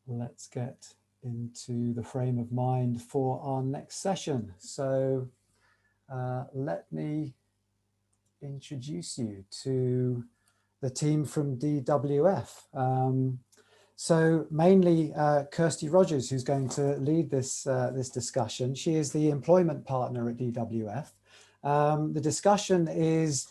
let's get into the frame of mind for our next session. So let me introduce you to the team from DWF. So mainly Kirsty Rogers, who's going to lead this, this discussion. She is the employment partner at DWF. The discussion is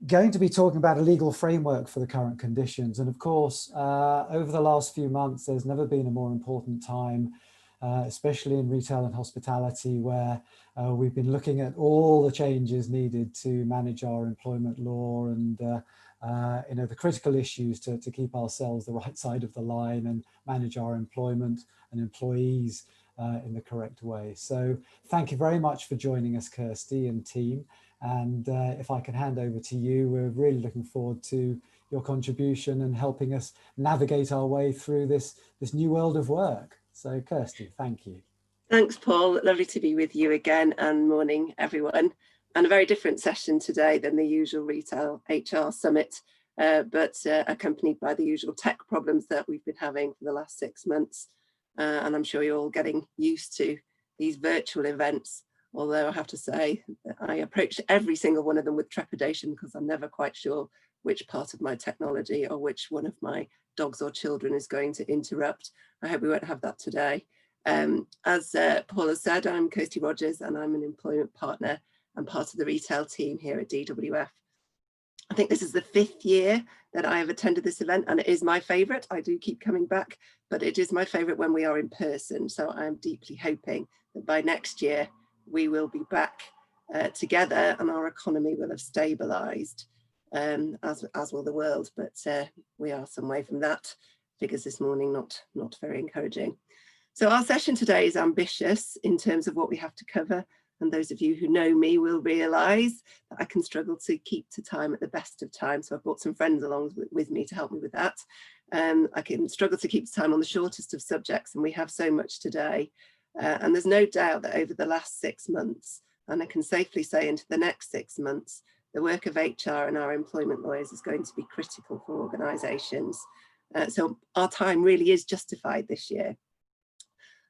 going to be talking about a legal framework for the current conditions. And of course, over the last few months, there's never been a more important time, especially in retail and hospitality, where we've been looking at all the changes needed to manage our employment law and you know, the critical issues to keep ourselves the right side of the line and manage our employment and employees in the correct way. So thank you very much for joining us, Kirsty and team. And if I can hand over to you, we're really looking forward to your contribution and helping us navigate our way through this new world of work. So Kirsty, thank you. Thanks, Paul. Lovely to be with you again, and morning, everyone. And a very different session today than the usual Retail HR Summit, but accompanied by the usual tech problems that we've been having for the last 6 months. And I'm sure you're all getting used to these virtual events, although I have to say that I approach every single one of them with trepidation because I'm never quite sure which part of my technology or which one of my dogs or children is going to interrupt. I hope we won't have that today. As Paul has said, I'm Kirsty Rogers and I'm an employment partner and part of the retail team here at DWF. I think this is the 5th year that I have attended this event, and it is my favourite. I do keep coming back, but it is my favourite when we are in person. So I am deeply hoping that by next year we will be back together and our economy will have stabilised, as will the world. But we are some way from that. Figures this morning not very encouraging. So our session today is ambitious in terms of what we have to cover. And those of you who know me will realise that I can struggle to keep to time at the best of times. So I've brought some friends along with me to help me with that. I can struggle to keep to time on the shortest of subjects, and we have so much today. And there's no doubt that over the last 6 months, and I can safely say into the next 6 months, the work of HR and our employment lawyers is going to be critical for organisations. So our time really is justified this year.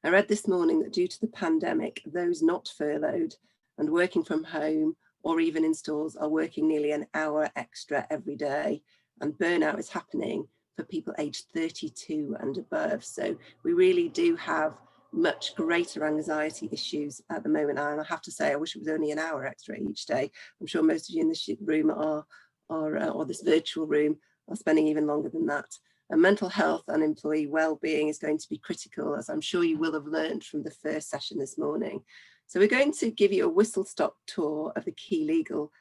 I read this morning that due to the pandemic, those not furloughed and working from home or even in stores are working nearly an hour extra every day, and burnout is happening for people aged 32 and above. So we really do have much greater anxiety issues at the moment. And I have to say, I wish it was only an hour extra each day. I'm sure most of you in this room or this virtual room are spending even longer than that. And mental health and employee well-being is going to be critical, as I'm sure you will have learned from the first session this morning. So we're going to give you a whistle-stop tour of the key legal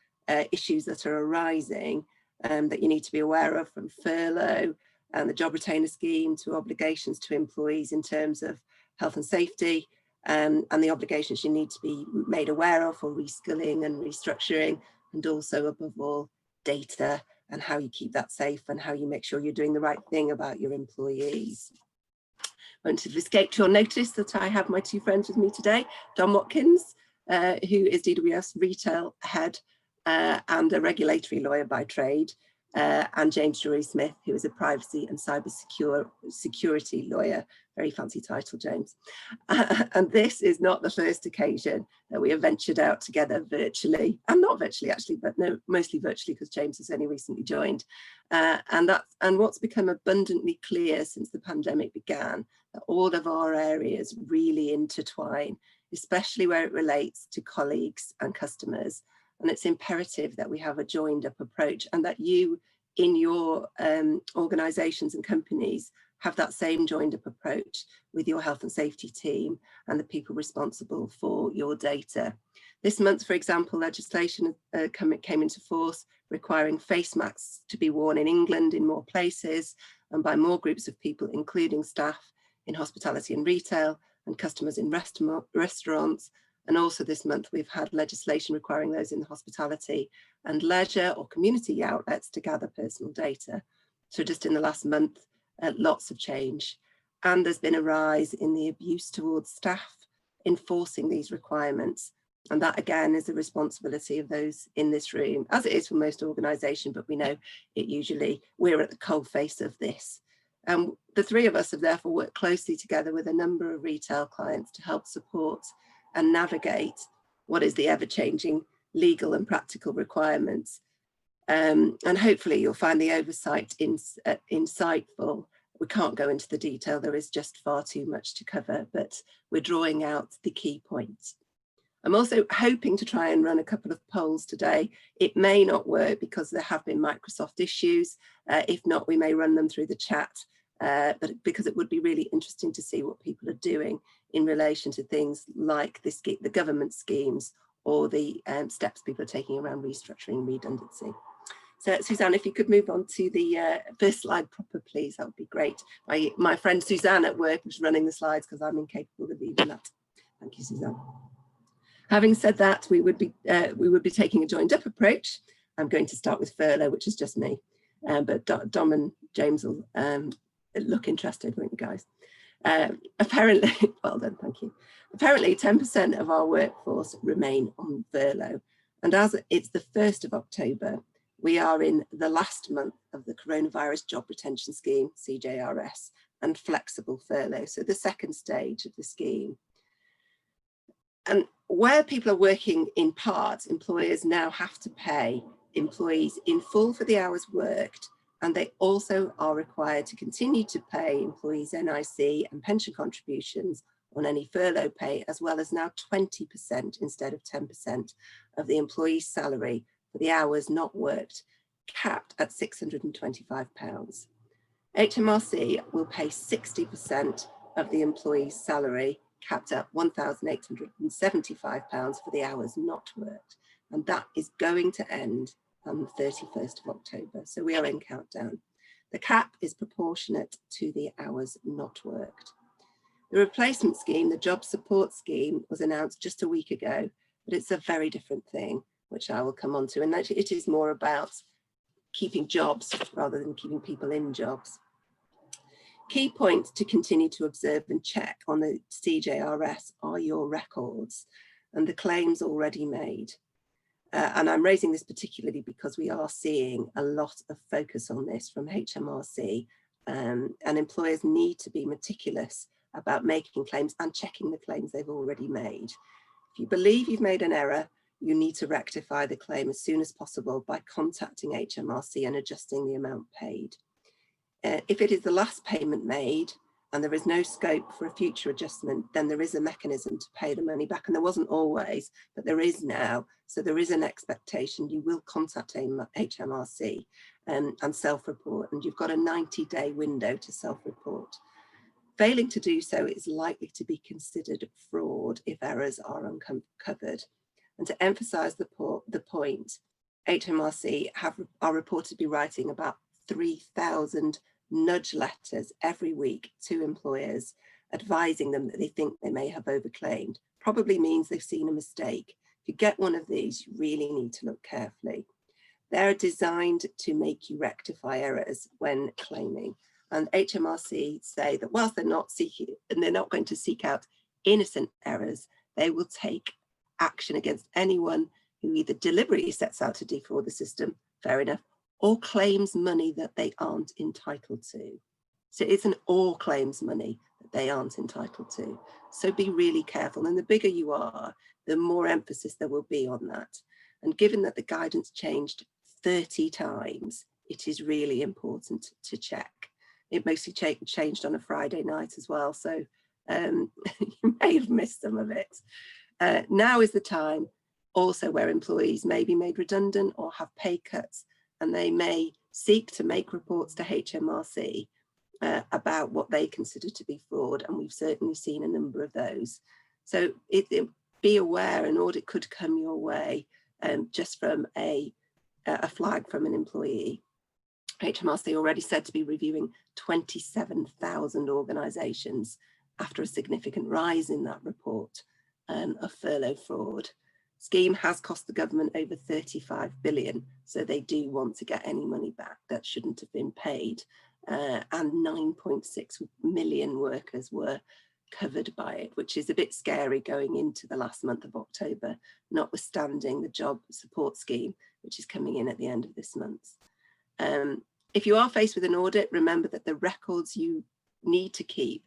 issues that are arising that you need to be aware of, from furlough and the job retainer scheme to obligations to employees in terms of health and safety, and the obligations you need to be made aware of for reskilling and restructuring, and also above all data and how you keep that safe and how you make sure you're doing the right thing about your employees. I won't have escaped your notice that I have my 2 friends with me today, Dom Watkins, who is DWF's retail head and a regulatory lawyer by trade, and James Drury-Smith, who is a privacy and cyber security lawyer. Very fancy title, James. And this is not the first occasion that we have ventured out together virtually, and not virtually actually, but no, mostly virtually because James has only recently joined. And what's become abundantly clear since the pandemic began, that all of our areas really intertwine, especially where it relates to colleagues and customers. And it's imperative that we have a joined up approach, and that you in your organisations and companies have that same joined up approach with your health and safety team and the people responsible for your data. This month, for example, legislation came into force requiring face masks to be worn in England in more places and by more groups of people, including staff in hospitality and retail and customers in restaurants. And also this month, we've had legislation requiring those in hospitality and leisure or community outlets to gather personal data. So just in the last month, lots of change. And there's been a rise in the abuse towards staff enforcing these requirements. And that again is the responsibility of those in this room, as it is for most organisations, but we know it usually, we're at the coalface of this. The three of us have therefore worked closely together with a number of retail clients to help support and navigate what is the ever-changing legal and practical requirements. And hopefully you'll find the oversight insightful. We can't go into the detail, there is just far too much to cover, but we're drawing out the key points. I'm also hoping to try and run a couple of polls today. It may not work because there have been Microsoft issues. If not, we may run them through the chat, but because it would be really interesting to see what people are doing in relation to things like the government schemes or the steps people are taking around restructuring and redundancy. So Suzanne, if you could move on to the first slide proper, please, that would be great. My friend Suzanne at work was running the slides because I'm incapable of even that. Thank you, Suzanne. Having said that, we would be taking a joined up approach. I'm going to start with furlough, which is just me, but Dom and James will look interested, won't you guys? Apparently, well done, thank you. Apparently 10% of our workforce remain on furlough. And as it's the 1st of October, we are in the last month of the Coronavirus Job Retention Scheme, CJRS, and flexible furlough, so the second stage of the scheme. And where people are working in part, employers now have to pay employees in full for the hours worked, and they also are required to continue to pay employees NIC and pension contributions on any furlough pay, as well as now 20% instead of 10% of the employee's salary for the hours not worked, capped at £625. HMRC will pay 60% of the employee's salary, capped at £1,875 for the hours not worked. And that is going to end on the 31st of October. So we are in countdown. The cap is proportionate to the hours not worked. The replacement scheme, the job support scheme, was announced just a week ago, but it's a very different thing, which I will come on to. And it is more about keeping jobs rather than keeping people in jobs. Key points to continue to observe and check on the CJRS are your records and the claims already made. And I'm raising this particularly because we are seeing a lot of focus on this from HMRC, and employers need to be meticulous about making claims and checking the claims they've already made. If you believe you've made an error, you need to rectify the claim as soon as possible by contacting HMRC and adjusting the amount paid. If it is the last payment made and there is no scope for a future adjustment, then there is a mechanism to pay the money back. And there wasn't always, but there is now. So there is an expectation you will contact HMRC and self-report, and you've got a 90-day window to self-report. Failing to do so is likely to be considered fraud if errors are uncovered. And to emphasise the point, HMRC are reported to be writing about 3,000 nudge letters every week to employers advising them that they think they may have overclaimed. Probably means they've seen a mistake. If you get one of these, you really need to look carefully. They're designed to make you rectify errors when claiming. And HMRC say that whilst they're not going to seek out innocent errors, they will take action against anyone who either deliberately sets out to defraud the system, fair enough, or claims money that they aren't entitled to. So it's an or claims money that they aren't entitled to. So be really careful. And the bigger you are, the more emphasis there will be on that. And given that the guidance changed 30 times, it is really important to check. It mostly changed on a Friday night as well. So you may have missed some of it. Now is the time also where employees may be made redundant or have pay cuts, and they may seek to make reports to HMRC about what they consider to be fraud, and we've certainly seen a number of those. So be aware an audit could come your way just from a flag from an employee. HMRC already said to be reviewing 27,000 organisations after a significant rise in that report of furlough fraud. Scheme has cost the government over 35 billion, so they do want to get any money back that shouldn't have been paid. And 9.6 million workers were covered by it, which is a bit scary going into the last month of October, notwithstanding the job support scheme, which is coming in at the end of this month. If you are faced with an audit, remember that the records you need to keep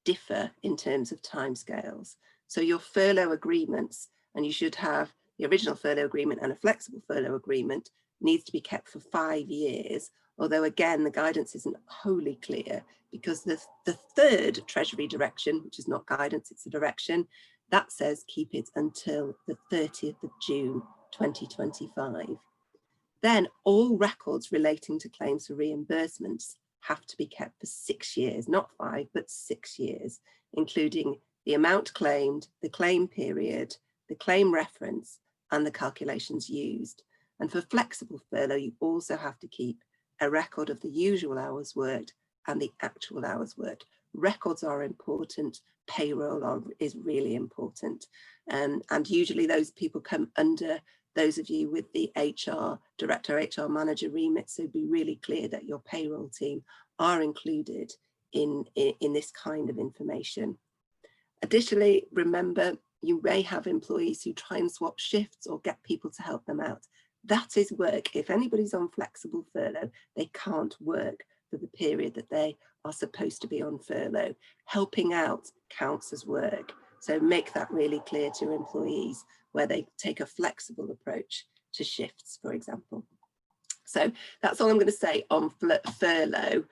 differ in terms of timescales. So your furlough agreements, and you should have the original furlough agreement and a flexible furlough agreement, needs to be kept for 5 years. Although again, the guidance isn't wholly clear, because the third Treasury direction, which is not guidance, it's a direction, that says keep it until the 30th of June 2025. Then all records relating to claims for reimbursements have to be kept for 6 years, not 5, but 6 years, including the amount claimed, the claim period, the claim reference, and the calculations used. And for flexible furlough, you also have to keep a record of the usual hours worked and the actual hours worked. Records are important, payroll is really important. And usually those people come under those of you with the HR director, HR manager remit, so be really clear that your payroll team are included in this kind of information. Additionally, remember, you may have employees who try and swap shifts or get people to help them out. That is work. If anybody's on flexible furlough, they can't work for the period that they are supposed to be on furlough. Helping out counts as work. So make that really clear to employees where they take a flexible approach to shifts, for example. So that's all I'm going to say on furlough,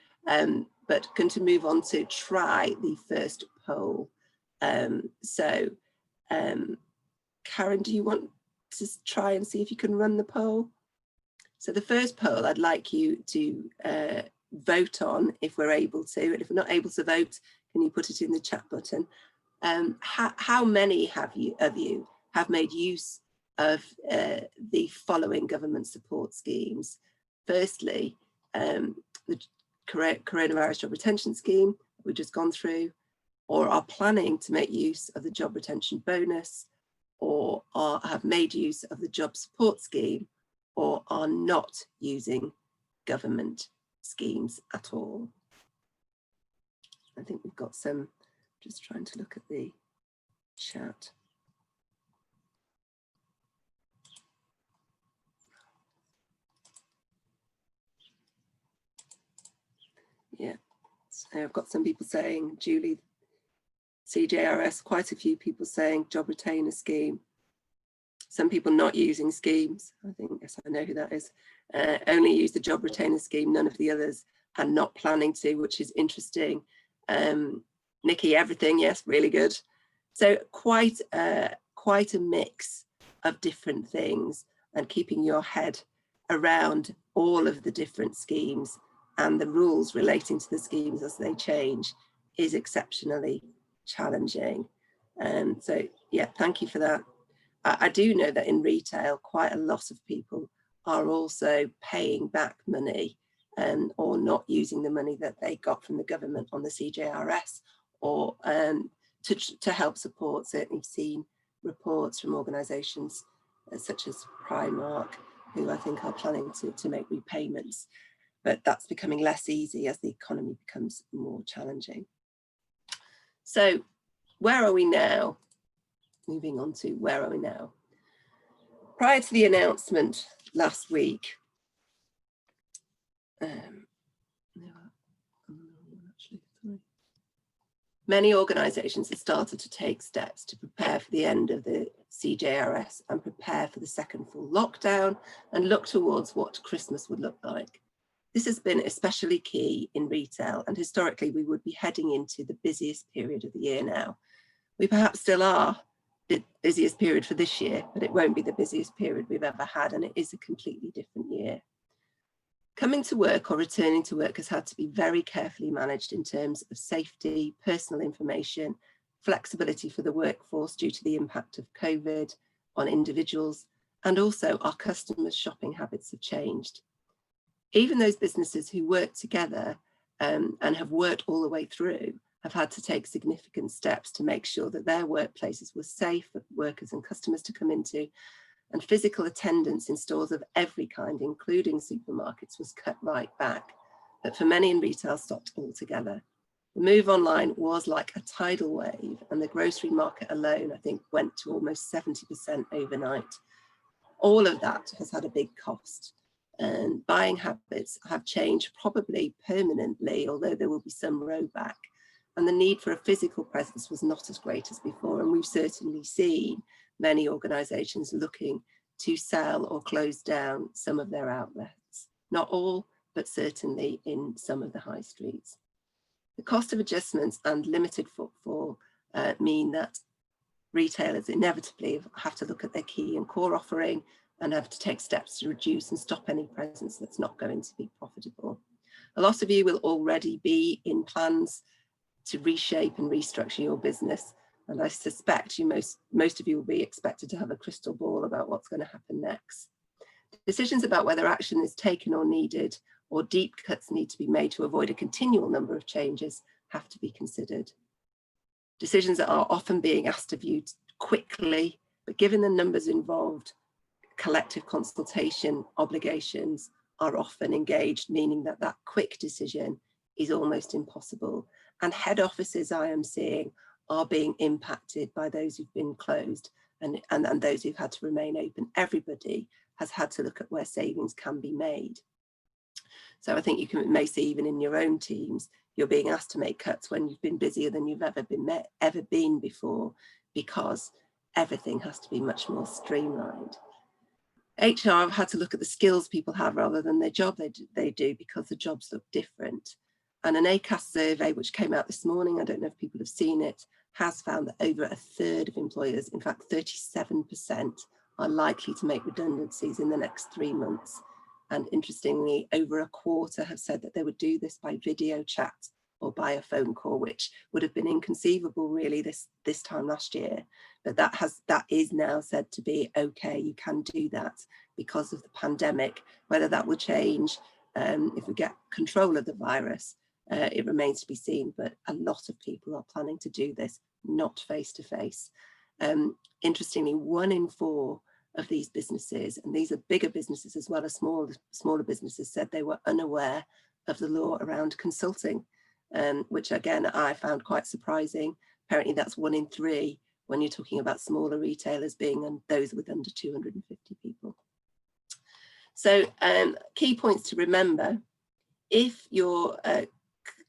but going to move on to try the first poll. Karen, do you want to try and see if you can run the poll? So the first poll I'd like you to vote on if we're able to, and if we're not able to vote, can you put it in the chat button? How many of you have made use of the following government support schemes? Firstly, the coronavirus job retention scheme we've just gone through, or are planning to make use of the job retention bonus, or have made use of the job support scheme, or are not using government schemes at all. I think we've got some, just trying to look at the chat. Yeah, so I've got some people saying, Julie, CJRS, quite a few people saying job retainer scheme. Some people not using schemes. I think, yes, I know who that is. Only use the job retainer scheme, none of the others, and not planning to, which is interesting. Nikki, everything, yes, really good. So quite a mix of different things, and keeping your head around all of the different schemes and the rules relating to the schemes as they change is exceptionally challenging. So yeah, thank you for that. I do know that in retail, quite a lot of people are also paying back money or not using the money that they got from the government on the CJRS, or to help support. Certainly we've seen reports from organisations such as Primark, who I think are planning to make repayments, but that's becoming less easy as the economy becomes more challenging. So where are we now? Moving on to where are we now? Prior to the announcement last week, many organisations have started to take steps to prepare for the end of the CJRS and prepare for the second full lockdown and look towards what Christmas would look like. This has been especially key in retail, and historically we would be heading into the busiest period of the year now. We perhaps still are the busiest period for this year, but it won't be the busiest period we've ever had, and it is a completely different year. Coming to work or returning to work has had to be very carefully managed in terms of safety, personal information, flexibility for the workforce due to the impact of COVID on individuals, and also our customers' shopping habits have changed. Even those businesses who work together and have worked all the way through have had to take significant steps to make sure that their workplaces were safe for workers and customers to come into, and physical attendance in stores of every kind, including supermarkets, was cut right back, but for many in retail stopped altogether. The move online was like a tidal wave, and the grocery market alone, I think, went to almost 70% overnight. All of that has had a big cost. and buying habits have changed probably permanently, although there will be some rollback. And the need for a physical presence was not as great as before. And we've certainly seen many organisations looking to sell or close down some of their outlets. Not all, but certainly in some of the high streets. The cost of adjustments and limited footfall mean that retailers inevitably have to look at their key and core offering and have to take steps to reduce and stop any presence that's not going to be profitable. A lot of you will already be in plans to reshape and restructure your business, and I suspect most of you will be expected to have a crystal ball about what's going to happen next. Decisions about whether action is taken or needed, or deep cuts need to be made to avoid a continual number of changes, have to be considered. Decisions that are often being asked of you quickly, but given the numbers involved, collective consultation obligations are often engaged, meaning that that quick decision is almost impossible. And head offices I am seeing are being impacted by those who've been closed and those who've had to remain open. Everybody has had to look at where savings can be made. So I think you may see even in your own teams, you're being asked to make cuts when you've been busier than you've ever been before, because everything has to be much more streamlined. HR have had to look at the skills people have rather than their job they do, because the jobs look different. And an ACAS survey, which came out this morning, I don't know if people have seen it, has found that over a third of employers, in fact 37%, are likely to make redundancies in the next 3 months. And interestingly, over a quarter have said that they would do this by video chat or by a phone call, which would have been inconceivable really this time last year. But that is now said to be okay, you can do that because of the pandemic. Whether that will change if we get control of the virus, it remains to be seen, but a lot of people are planning to do this, not face to face. Interestingly, 1 in 4 of these businesses, and these are bigger businesses as well as smaller businesses, said they were unaware of the law around consulting, which again, I found quite surprising. Apparently that's 1 in 3 when you're talking about smaller retailers being those with under 250 people. So key points to remember: if your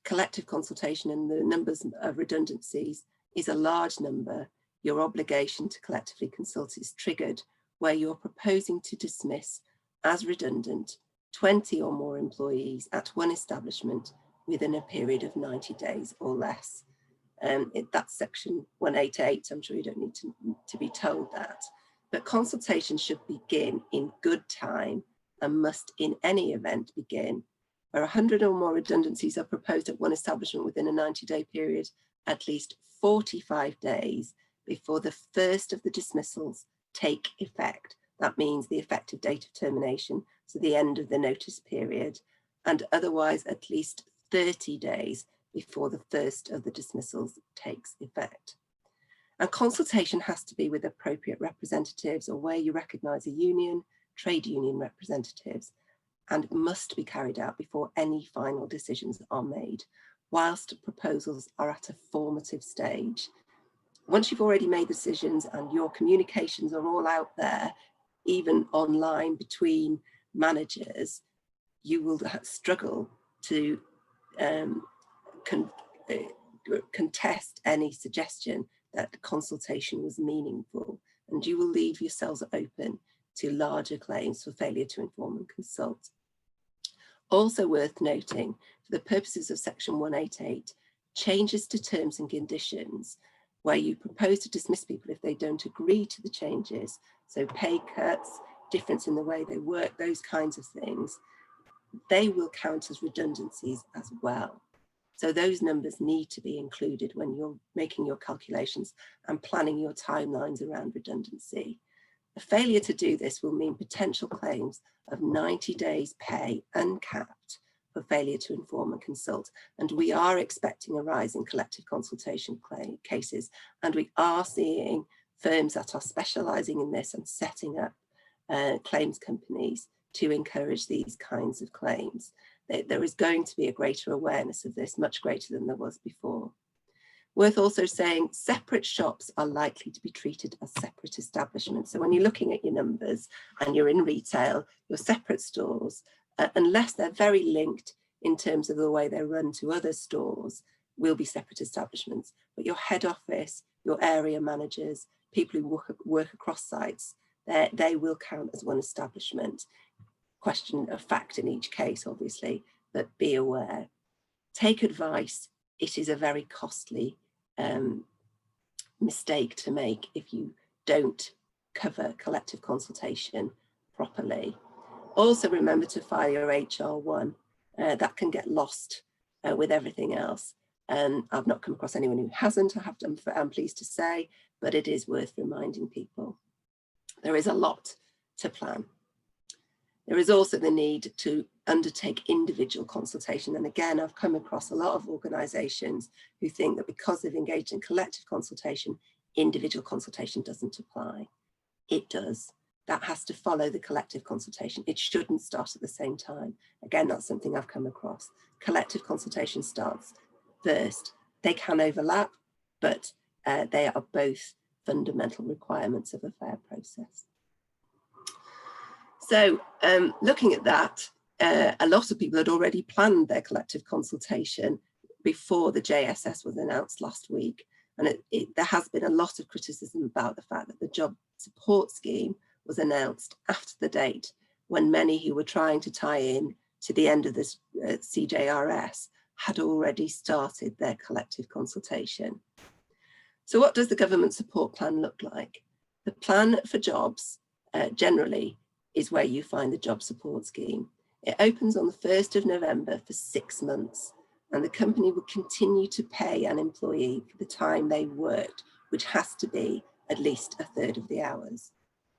collective consultation and the numbers of redundancies is a large number, your obligation to collectively consult is triggered where you're proposing to dismiss as redundant 20 or more employees at one establishment within a period of 90 days or less. That's section 188. I'm sure you don't need to be told that. But consultation should begin in good time and must in any event begin where 100 or more redundancies are proposed at one establishment within a 90-day period, at least 45 days before the first of the dismissals take effect. That means the effective date of termination, so the end of the notice period, and otherwise at least 30 days before the first of the dismissals takes effect. And consultation has to be with appropriate representatives or where you recognise a union, trade union representatives, and must be carried out before any final decisions are made, whilst proposals are at a formative stage. Once you've already made decisions and your communications are all out there, even online between managers, you will struggle to contest any suggestion that consultation was meaningful, and you will leave yourselves open to larger claims for failure to inform and consult. Also worth noting, for the purposes of section 188, changes to terms and conditions where you propose to dismiss people if they don't agree to the changes, so pay cuts, difference in the way they work, those kinds of things, they will count as redundancies as well. So those numbers need to be included when you're making your calculations and planning your timelines around redundancy. A failure to do this will mean potential claims of 90 days pay uncapped for failure to inform and consult. And we are expecting a rise in collective consultation cases, and we are seeing firms that are specialising in this and setting up claims companies to encourage these kinds of claims. There is going to be a greater awareness of this, much greater than there was before. Worth also saying separate shops are likely to be treated as separate establishments. So when you're looking at your numbers and you're in retail, your separate stores, unless they're very linked in terms of the way they're run to other stores, will be separate establishments. But your head office, your area managers, people who work across sites, they will count as one establishment. Question of fact in each case, obviously, but be aware. Take advice. It is a very costly mistake to make if you don't cover collective consultation properly. Also remember to file your HR1. That can get lost with everything else. And I've not come across anyone who hasn't, I'm pleased to say, but it is worth reminding people. There is a lot to plan. There is also the need to undertake individual consultation. And again, I've come across a lot of organisations who think that because they've engaged in collective consultation, individual consultation doesn't apply. It does. That has to follow the collective consultation. It shouldn't start at the same time. Again, that's something I've come across. Collective consultation starts first. They can overlap, but they are both fundamental requirements of a fair process. So looking at that, a lot of people had already planned their collective consultation before the JSS was announced last week. And there has been a lot of criticism about the fact that the job support scheme was announced after the date when many who were trying to tie in to the end of this CJRS had already started their collective consultation. So what does the government support plan look like? The plan for jobs generally is where you find the job support scheme. It opens on the 1st of November for 6 months, and the company will continue to pay an employee for the time they worked, which has to be at least a third of the hours.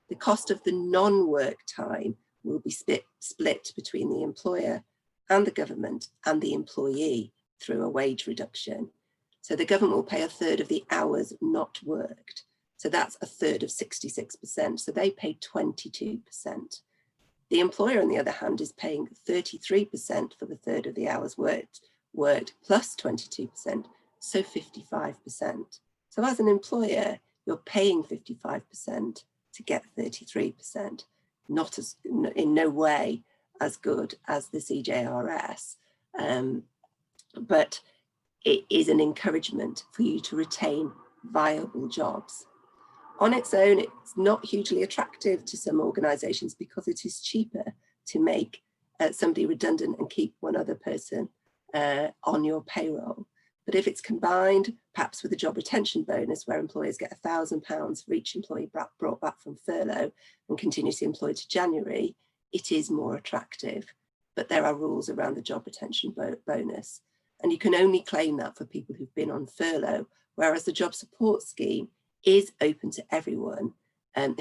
The cost of the non-work time will be split between the employer and the government and the employee through a wage reduction. So the government will pay a third of the hours not worked. So that's a third of 66%. So they pay 22%. The employer, on the other hand, is paying 33% for the third of the hours worked plus 22%, so 55%. So as an employer, you're paying 55% to get 33%, not as, in no way as good as the CJRS, but it is an encouragement for you to retain viable jobs. On its own, it's not hugely attractive to some organisations because it is cheaper to make somebody redundant and keep one other person on your payroll. But if it's combined, perhaps with a job retention bonus where employers get £1,000 for each employee brought back from furlough and continuously employed to January, it is more attractive. But there are rules around the job retention bonus. And you can only claim that for people who've been on furlough, whereas the job support scheme is open to everyone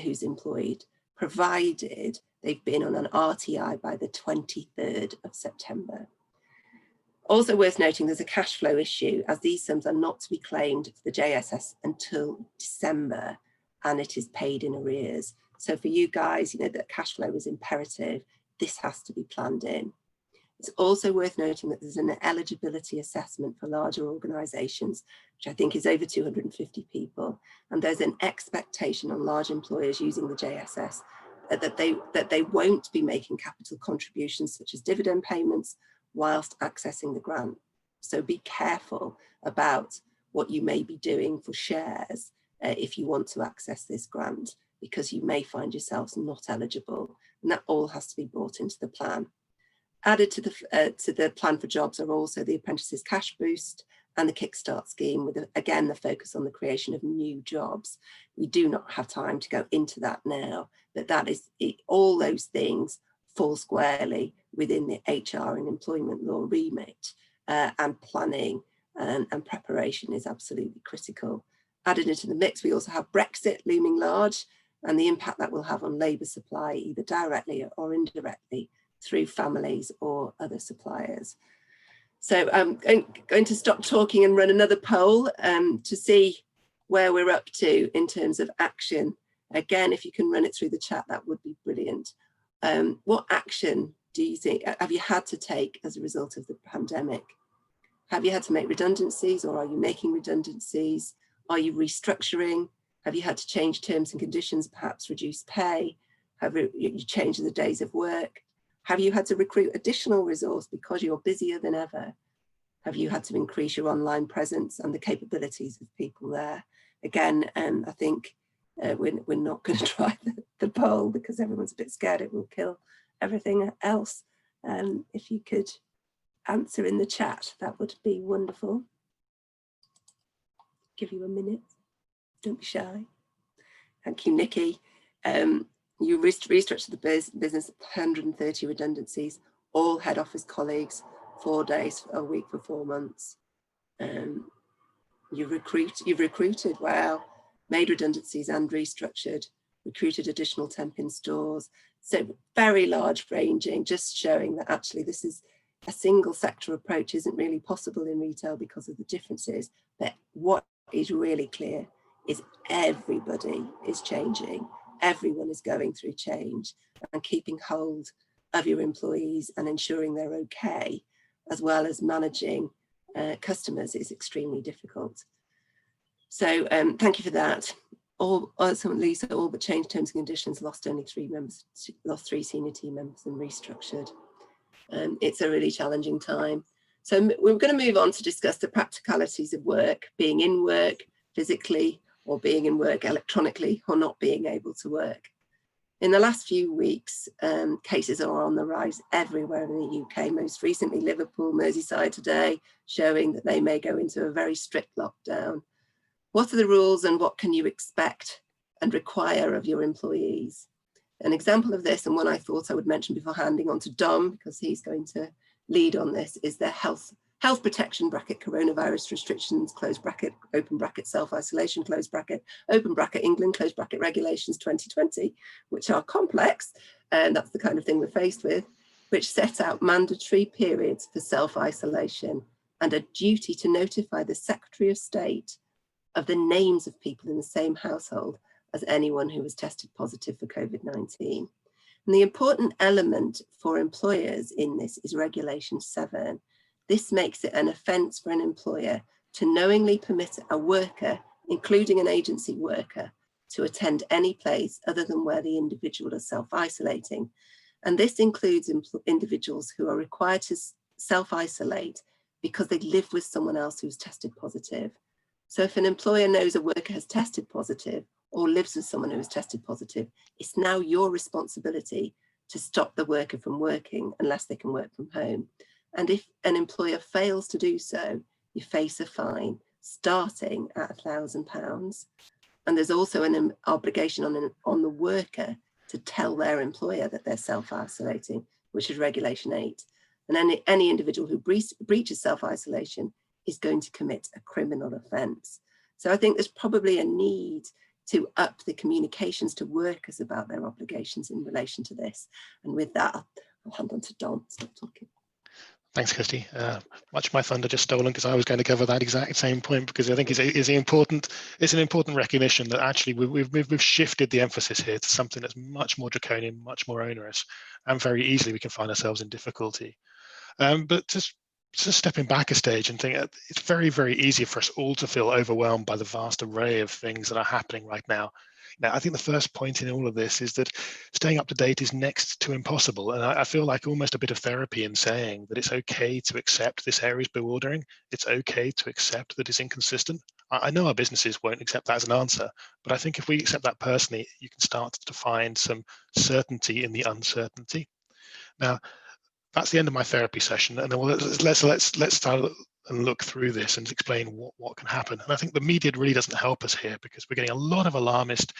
who's employed, provided they've been on an RTI by the 23rd of September. Also worth noting, there's a cash flow issue, as these sums are not to be claimed for the JSS until December, and it is paid in arrears. So for you guys, you know that cash flow is imperative. This has to be planned in. It's also worth noting that there's an eligibility assessment for larger organisations, which I think is over 250 people. And there's an expectation on large employers using the JSS that they won't be making capital contributions such as dividend payments whilst accessing the grant. So be careful about what you may be doing for shares if you want to access this grant, because you may find yourselves not eligible, and that all has to be brought into the plan. Added to the plan for jobs are also the apprentices cash boost and the kickstart scheme, with again the focus on the creation of new jobs. We do not have time to go into that now, but that is all those things fall squarely within the HR and employment law remit, and planning and preparation is absolutely critical. Added into the mix, we also have Brexit looming large and the impact that will have on labour supply, either directly or indirectly through families or other suppliers. So I'm going to stop talking and run another poll to see where we're up to in terms of action. Again, if you can run it through the chat, that would be brilliant. What action do you think have you had to take as a result of the pandemic? Have you had to make redundancies, or are you making redundancies? Are you restructuring? Have you had to change terms and conditions, perhaps reduce pay? Have you changed the days of work? Have you had to recruit additional resource because you're busier than ever? Have you had to increase your online presence and the capabilities of people there? Again, I think we're not going to try the poll because everyone's a bit scared it will kill everything else. If you could answer in the chat, that would be wonderful. Give you a minute. Don't be shy. Thank you, Nikki. You restructured the business, 130 redundancies, all head office colleagues, 4 days a week for 4 months. You've recruited, wow, made redundancies and restructured, recruited additional temp in stores. So very large ranging, just showing that actually this is a single sector approach isn't really possible in retail because of the differences. But what is really clear is everybody is changing. Everyone is going through change, and keeping hold of your employees and ensuring they're okay, as well as managing customers, is extremely difficult. So thank you for that. Ultimately, so all but changed terms and conditions, lost only 3 members, lost 3 senior team members and restructured. It's a really challenging time. So we're going to move on to discuss the practicalities of work, being in work physically, or being in work electronically, or not being able to work. In the last few weeks, cases are on the rise everywhere in the UK, most recently Liverpool, Merseyside today, showing that they may go into a very strict lockdown. What are the rules and what can you expect and require of your employees? An example of this, and one I thought I would mention before handing on to Dom, because he's going to lead on this, is the health protection bracket, coronavirus restrictions, close bracket, open bracket, self-isolation, close bracket, open bracket, England, close bracket, regulations 2020, which are complex, and that's the kind of thing we're faced with, which set out mandatory periods for self-isolation and a duty to notify the Secretary of State of the names of people in the same household as anyone who was tested positive for COVID-19. And the important element for employers in this is Regulation 7. This makes it an offence for an employer to knowingly permit a worker, including an agency worker, to attend any place other than where the individual is self-isolating. And this includes individuals who are required to self-isolate because they live with someone else who's tested positive. So if an employer knows a worker has tested positive or lives with someone who has tested positive, it's now your responsibility to stop the worker from working unless they can work from home. And if an employer fails to do so, you face a fine starting at £1,000. And there's also an obligation on the worker to tell their employer that they're self-isolating, which is Regulation 8. And any individual who breaches self-isolation is going to commit a criminal offence. So I think there's probably a need to up the communications to workers about their obligations in relation to this. And with that, I'll hand on to Dom. Stop talking. Thanks, Kirsty. Much of my thunder just stolen because I was going to cover that exact same point, because I think it's an important recognition that actually we've shifted the emphasis here to something that's much more draconian, much more onerous, and very easily we can find ourselves in difficulty. But just stepping back a stage and think it's very, very easy for us all to feel overwhelmed by the vast array of things that are happening right now. Now, I think the first point in all of this is that staying up to date is next to impossible. And I feel like almost a bit of therapy in saying that it's okay to accept this area is bewildering. It's okay to accept that it's inconsistent. I know our businesses won't accept that as an answer, but I think if we accept that personally, you can start to find some certainty in the uncertainty. Now, that's the end of my therapy session, and then let's start and look through this and explain what can happen. And I think the media really doesn't help us here, because we're getting a lot of alarmist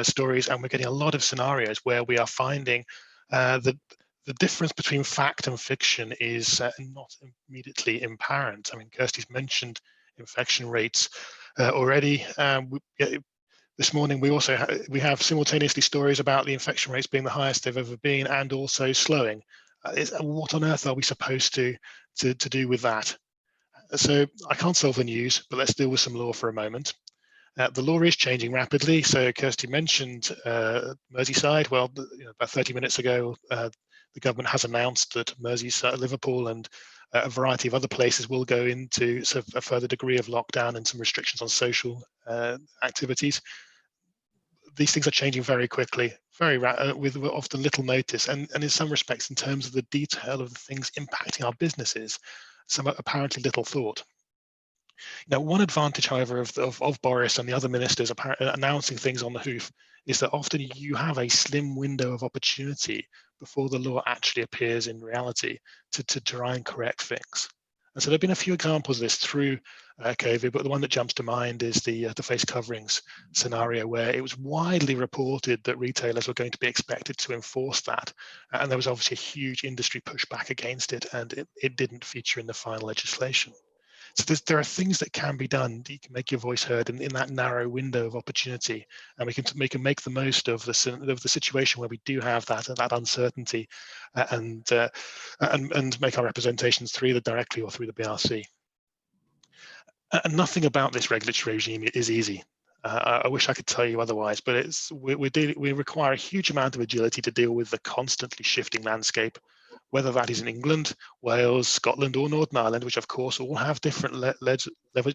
stories, and we're getting a lot of scenarios where we are finding that the difference between fact and fiction is not immediately apparent. I mean, Kirsty's mentioned infection rates already. This morning we have simultaneously stories about the infection rates being the highest they've ever been, and also slowing. What on earth are we supposed to do with that? So I can't solve the news, but let's deal with some law for a moment. The law is changing rapidly. So Kirsty mentioned Merseyside. Well, about 30 minutes ago, the government has announced that Merseyside, Liverpool and A variety of other places will go into sort of a further degree of lockdown and some restrictions on social activities. These things are changing very quickly, with often little notice, and in some respects, in terms of the detail of the things impacting our businesses, some apparently little thought. Now, one advantage, however, of Boris and the other ministers announcing things on the hoof is that often you have a slim window of opportunity before the law actually appears in reality to try and correct things. And so there have been a few examples of this through COVID, but the one that jumps to mind is the face coverings scenario, where it was widely reported that retailers were going to be expected to enforce that. And there was obviously a huge industry pushback against it, and it didn't feature in the final legislation. So there are things that can be done. You can make your voice heard in that narrow window of opportunity, and we can make the most of the situation where we do have that uncertainty, and make our representations through either directly or through the BRC. And nothing about this regulatory regime is easy. I wish I could tell you otherwise, but we require a huge amount of agility to deal with the constantly shifting landscape, whether that is in England, Wales, Scotland, or Northern Ireland, which of course all have different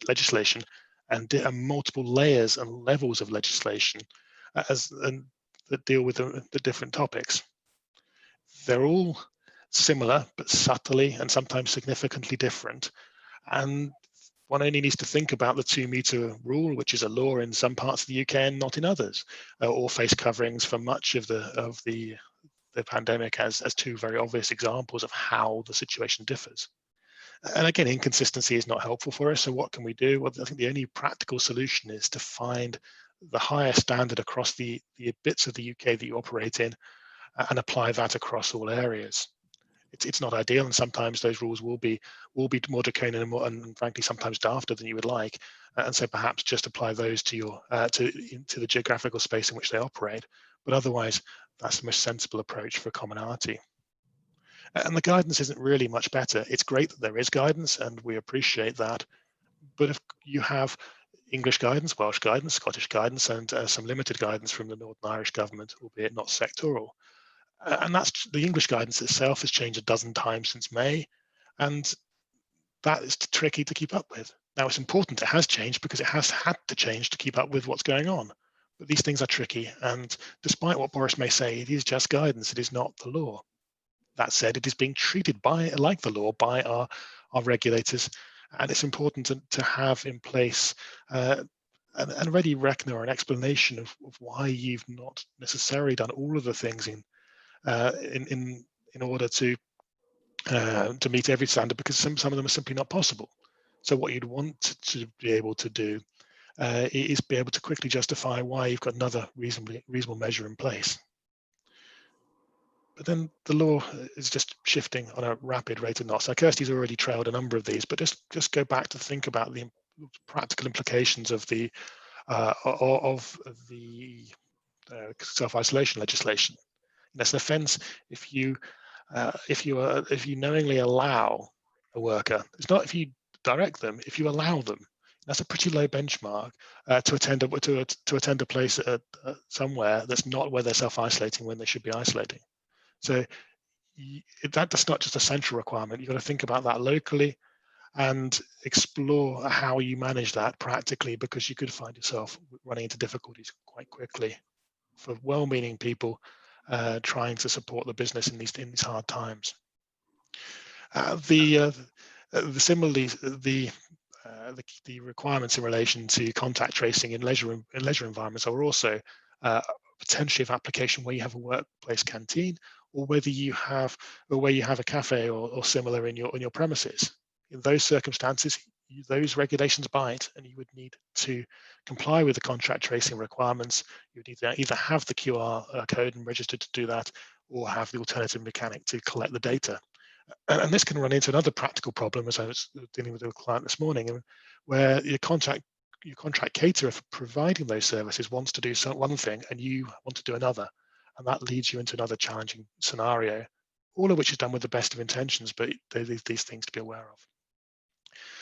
legislation and multiple layers and levels of legislation that deal with the different topics. They're all similar, but subtly and sometimes significantly different. And one only needs to think about the 2-meter rule, which is a law in some parts of the UK and not in others, or face coverings for much of the pandemic as two very obvious examples of how the situation differs. And again, inconsistency is not helpful for us. So what can we do? Well, I think the only practical solution is to find the highest standard across the bits of the UK that you operate in, and apply that across all areas. It's not ideal, and sometimes those rules will be more draconian and frankly sometimes dafter than you would like. And so perhaps just apply those to your to the geographical space in which they operate. But otherwise, that's the most sensible approach for commonality. And the guidance isn't really much better. It's great that there is guidance, and we appreciate that. But if you have English guidance, Welsh guidance, Scottish guidance, and some limited guidance from the Northern Irish government, albeit not sectoral. And that's the English guidance itself has changed a dozen times since May, and that is tricky to keep up with. Now, it's important it has changed because it has had to change to keep up with what's going on. But these things are tricky, and despite what Boris may say, it is just guidance, it is not the law. That said, it is being treated like the law by our regulators, and it's important to have in place a ready reckoner or an explanation of why you've not necessarily done all of the things in order to meet every standard, because some of them are simply not possible. So what you'd want to be able to do is be able to quickly justify why you've got another reasonable measure in place. But then the law is just shifting on a rapid rate of knots. So Kirsty's already trailed a number of these, but just go back to think about the practical implications of the self-isolation legislation. That's an offence if you knowingly allow a worker. It's not if you direct them. If you allow them, that's a pretty low benchmark to attend a place somewhere that's not where they're self-isolating when they should be isolating. So that's not just a central requirement. You've got to think about that locally and explore how you manage that practically, because you could find yourself running into difficulties quite quickly for well-meaning people trying to support the business in these hard times. Similarly, the requirements in relation to contact tracing in leisure environments are also potentially of application where you have a workplace canteen, or where you have a cafe or similar in your premises. In those circumstances, those regulations bite, and you would need to comply with the contact tracing requirements. You would need to either have the QR code and register to do that, or have the alternative mechanic to collect the data. And this can run into another practical problem, as I was dealing with a client this morning, where your contract caterer for providing those services wants to do one thing and you want to do another, and that leads you into another challenging scenario, all of which is done with the best of intentions, but there's these things to be aware of.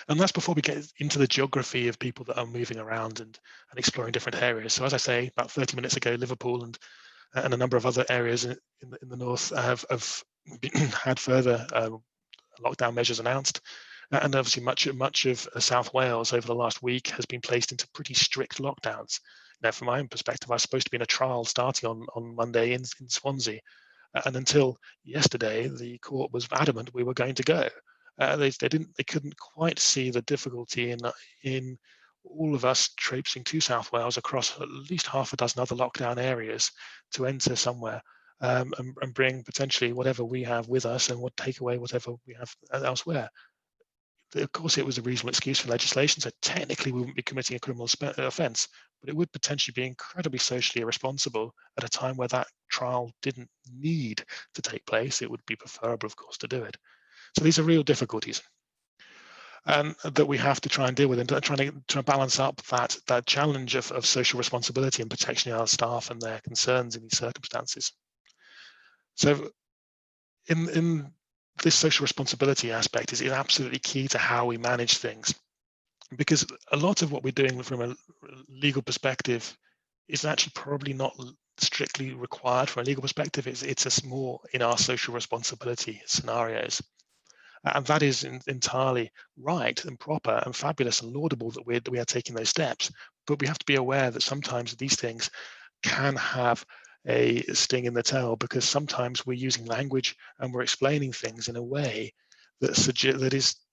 And that's before we get into the geography of people that are moving around and exploring different areas. So as I say, about 30 minutes ago, Liverpool and a number of other areas in the north have had further lockdown measures announced. And obviously much of South Wales over the last week has been placed into pretty strict lockdowns. Now, from my own perspective, I was supposed to be in a trial starting on Monday in Swansea. And until yesterday, the court was adamant we were going to go. They couldn't quite see the difficulty in all of us traipsing to South Wales across at least half a dozen other lockdown areas to enter somewhere and bring potentially whatever we have with us and would take away whatever we have elsewhere. Of course, it was a reasonable excuse for legislation, so technically we wouldn't be committing a criminal offence, but it would potentially be incredibly socially irresponsible at a time where that trial didn't need to take place. It would be preferable, of course, to do it. So these are real difficulties that we have to try and deal with, and trying to balance up that challenge of social responsibility and protection of our staff and their concerns in these circumstances. So in this social responsibility aspect is absolutely key to how we manage things, because a lot of what we're doing from a legal perspective is actually probably not strictly required from a legal perspective. It's more in our social responsibility scenarios. And that is entirely right and proper and fabulous and laudable that we are taking those steps. But we have to be aware that sometimes these things can have a sting in the tail, because sometimes we're using language and we're explaining things in a way that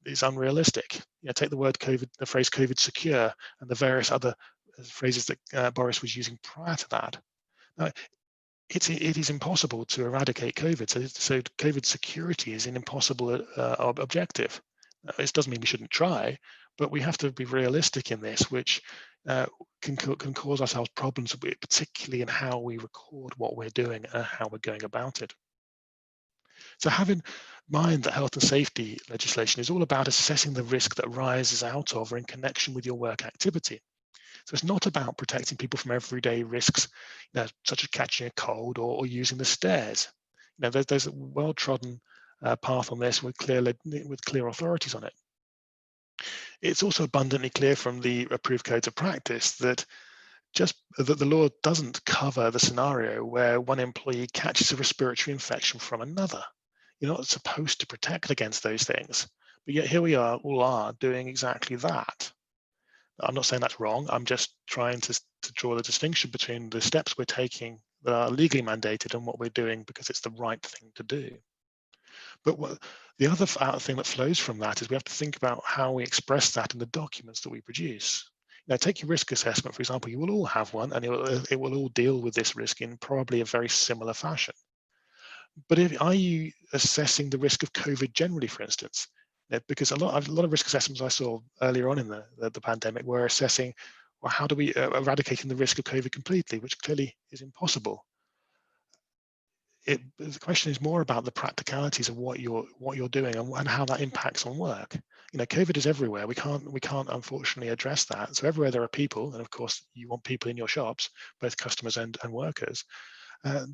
is unrealistic. Take the phrase COVID secure and the various other phrases that Boris was using prior to that. Now, it is impossible to eradicate COVID. So COVID security is an impossible objective. It doesn't mean we shouldn't try, but we have to be realistic in this, which can cause ourselves problems, particularly in how we record what we're doing and how we're going about it. So having in mind that health and safety legislation is all about assessing the risk that arises out of or in connection with your work activity. So it's not about protecting people from everyday risks, such as catching a cold or using the stairs. There's a well-trodden path on this with clear authorities on it. It's also abundantly clear from the approved codes of practice that the law doesn't cover the scenario where one employee catches a respiratory infection from another. You're not supposed to protect against those things, but yet here we all are doing exactly that. I'm not saying that's wrong. I'm just trying to draw the distinction between the steps we're taking that are legally mandated and what we're doing because it's the right thing to do. But the other thing that flows from that is we have to think about how we express that in the documents that we produce. Take your risk assessment, for example. You will all have one, and it will all deal with this risk in probably a very similar fashion. But are you assessing the risk of COVID generally, for instance? Because a lot of risk assessments I saw earlier on in the pandemic were assessing, well, how do we eradicating the risk of COVID completely, which clearly is impossible. The question is more about the practicalities of what you're doing and how that impacts on work. COVID is everywhere. We can't unfortunately address that. So everywhere there are people, and of course you want people in your shops, both customers and workers.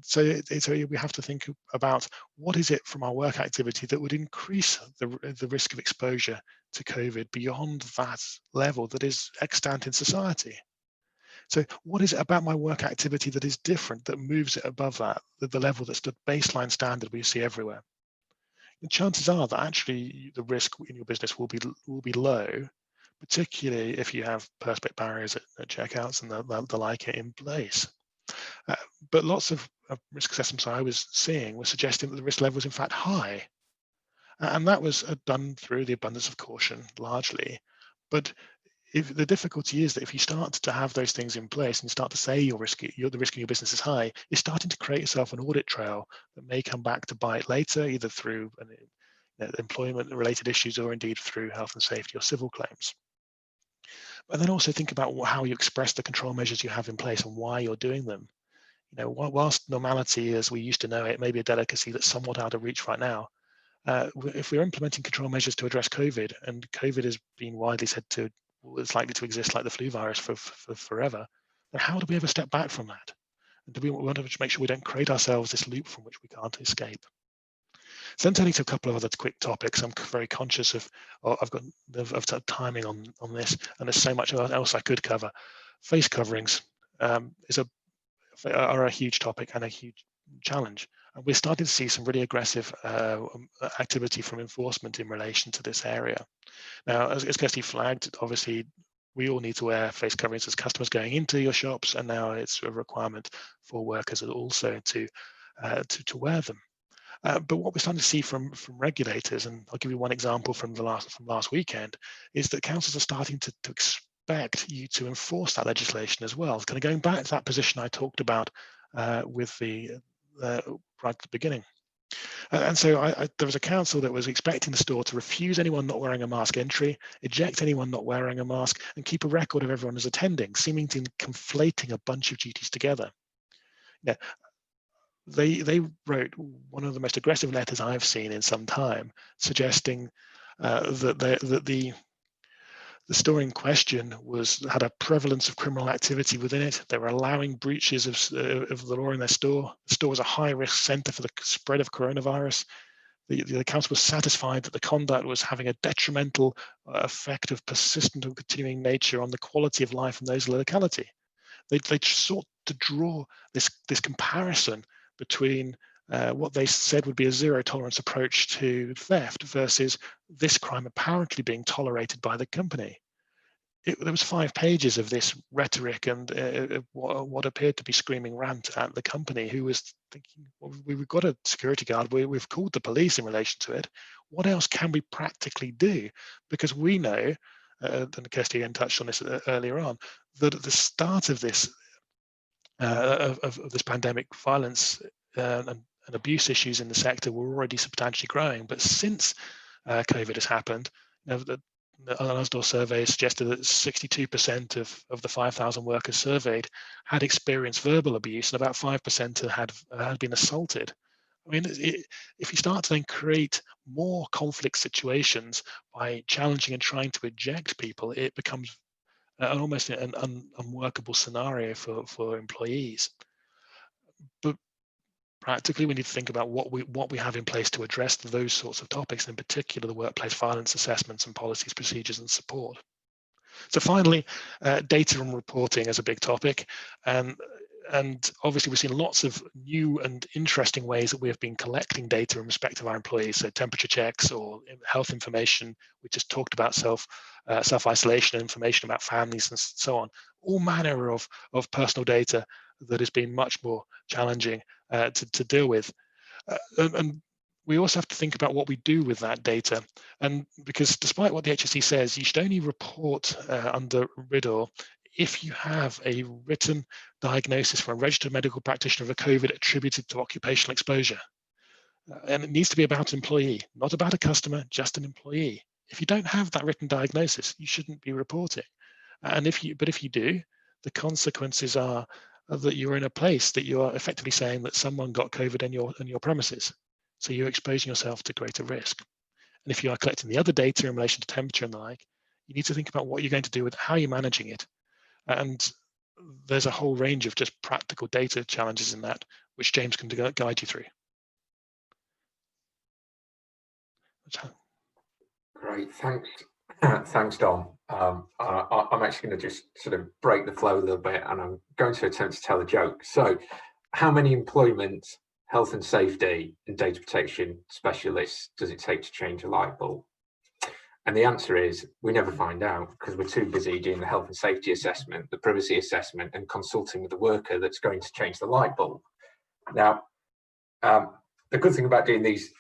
So we have to think about what is it from our work activity that would increase the risk of exposure to COVID beyond that level that is extant in society. So what is it about my work activity that is different, that moves it above that, the level that's the baseline standard we see everywhere? And chances are that actually the risk in your business will be low, particularly if you have perspex barriers at checkouts and the like in place. But lots of risk assessments I was seeing were suggesting that the risk level was in fact high. And that was done through the abundance of caution largely. But the difficulty is that if you start to have those things in place and you start to say the risk in your business is high, you're starting to create yourself an audit trail that may come back to bite later, either through employment-related issues or indeed through health and safety or civil claims. And then also think about how you express the control measures you have in place and why you're doing them. Whilst normality as we used to know it may be a delicacy that's somewhat out of reach right now, if we're implementing control measures to address COVID, and COVID has been widely said to is likely to exist like the flu virus for forever, then how do we ever step back from that? And do we want to make sure we don't create ourselves this loop from which we can't escape? So then turning to a couple of other quick topics, I'm very conscious of timing on this, and there's so much else I could cover. Face coverings are a huge topic and a huge challenge. And we're starting to see some really aggressive activity from enforcement in relation to this area. Now, as Kirsty flagged, obviously, we all need to wear face coverings as customers going into your shops, and now it's a requirement for workers also to wear them. But what we're starting to see from regulators, and I'll give you one example from last weekend, is that councils are starting to expect you to enforce that legislation as well. Kind of going back to that position I talked about with the right at the beginning. And so there was a council that was expecting the store to refuse anyone not wearing a mask entry, eject anyone not wearing a mask, and keep a record of everyone who's attending, seeming to be conflating a bunch of duties together. Yeah, they wrote one of the most aggressive letters I've seen in some time, suggesting that the store in question had a prevalence of criminal activity within it. They were allowing breaches of the law in their store. The store was a high-risk centre for the spread of coronavirus. The council was satisfied that the conduct was having a detrimental effect of persistent and continuing nature on the quality of life in those locality. They sought to draw this comparison between what they said would be a zero-tolerance approach to theft versus this crime apparently being tolerated by the company. There was 5 pages of this rhetoric and what appeared to be screaming rant at the company, who was thinking, well, we've got a security guard, we've called the police in relation to it. What else can we practically do? Because we know, and Kirsty again touched on this earlier on, that at the start of this of this pandemic, violence and abuse issues in the sector were already substantially growing. But since COVID has happened, the Unsdor survey suggested that 62% of the 5,000 workers surveyed had experienced verbal abuse, and about 5% had been assaulted. I mean, if you start to then create more conflict situations by challenging and trying to eject people, it becomes almost an unworkable scenario for employees. But practically, we need to think about what we have in place to address those sorts of topics, and in particular the workplace violence assessments and policies, procedures, and support. So finally, data and reporting is a big topic, and obviously we've seen lots of new and interesting ways that we have been collecting data in respect of our employees. So temperature checks or health information. We just talked about self-isolation, information about families and so on. All manner of personal data that has been much more challenging to deal with. And we also have to think about what we do with that data. And because despite what the HSE says, you should only report under RIDDOR if you have a written diagnosis from a registered medical practitioner of a COVID attributed to occupational exposure. And it needs to be about an employee, not about a customer, just an employee. If you don't have that written diagnosis, you shouldn't be reporting. And if you do, the consequences are that you're in a place that you are effectively saying that someone got COVID in your premises. So you're exposing yourself to greater risk. And if you are collecting the other data in relation to temperature and the like, you need to think about what you're going to do with how you're managing it. And there's a whole range of just practical data challenges in that, which James can guide you through. Great, thanks. Thanks, Dom. I'm actually going to just sort of break the flow a little bit, and I'm going to attempt to tell a joke. So, how many employment, health and safety, and data protection specialists does it take to change a light bulb? And the answer is we never find out, because we're too busy doing the health and safety assessment, the privacy assessment, and consulting with the worker that's going to change the light bulb. Now, the good thing about doing these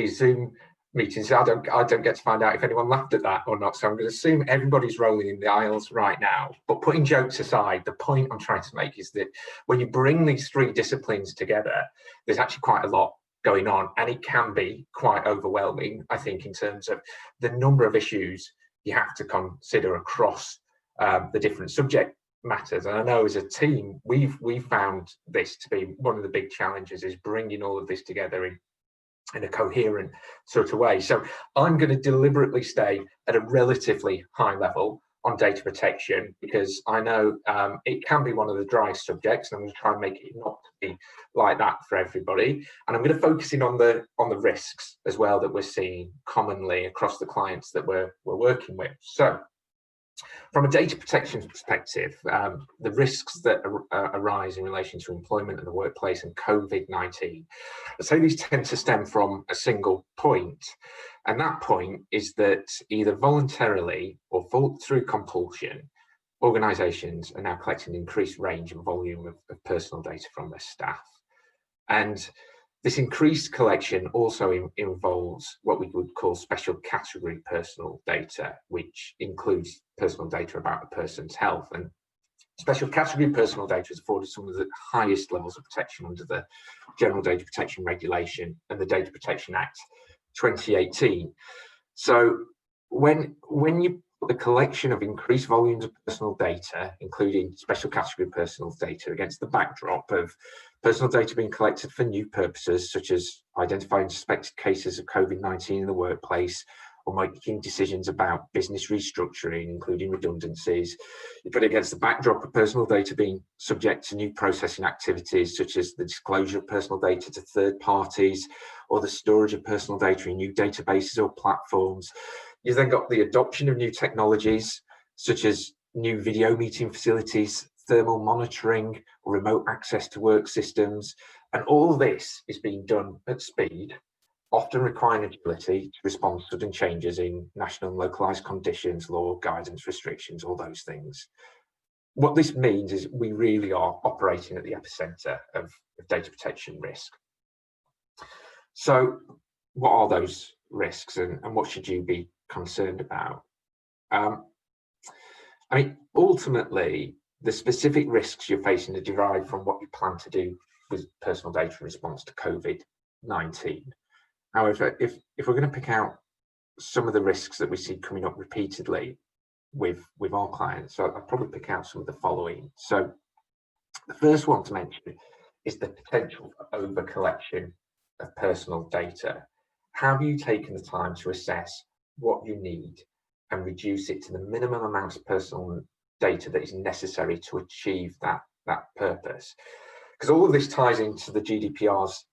Zoom meetings, I don't get to find out if anyone laughed at that or not. So I'm going to assume everybody's rolling in the aisles right now. But putting jokes aside, the point I'm trying to make is that when you bring these 3 disciplines together, there's actually quite a lot going on, and it can be quite overwhelming, I think, in terms of the number of issues you have to consider across the different subject matters. And I know as a team, we've found this to be one of the big challenges, is bringing all of this together in a coherent sort of way. So I'm going to deliberately stay at a relatively high level on data protection, because I know it can be one of the driest subjects, and I'm going to try and make it not to be like that for everybody. And I'm going to focus in on the risks as well that we're seeing commonly across the clients that we're working with. So From a data protection perspective, the risks that arise in relation to employment in the workplace and COVID-19, I'd say these tend to stem from a single point. And that point is that either voluntarily or through compulsion, organisations are now collecting an increased range and volume of personal data from their staff. And this increased collection also involves what we would call special category personal data, which includes personal data about a person's health. And special category personal data is afforded some of the highest levels of protection under the General Data Protection Regulation and the Data Protection Act 2018. So when you put the collection of increased volumes of personal data, including special category personal data, against the backdrop of personal data being collected for new purposes, such as identifying suspected cases of COVID-19 in the workplace, or making decisions about business restructuring, including redundancies, you put it against the backdrop of personal data being subject to new processing activities, such as the disclosure of personal data to third parties, or the storage of personal data in new databases or platforms. You've then got the adoption of new technologies, such as new video meeting facilities, thermal monitoring, or remote access to work systems. And all this is being done at speed, often requiring agility to respond to sudden changes in national and localised conditions, law, guidance, restrictions, all those things. What this means is we really are operating at the epicentre of data protection risk. So what are those risks, and what should you be concerned about? I mean, ultimately, the specific risks you're facing are derived from what you plan to do with personal data in response to COVID-19. However, if we're going to pick out some of the risks that we see coming up repeatedly with our clients, so I'd probably pick out some of the following. So the first one to mention is the potential for over collection of personal data. Have you taken the time to assess what you need and reduce it to the minimum amount of personal data that is necessary to achieve that purpose? Because all of this ties into the GDPR's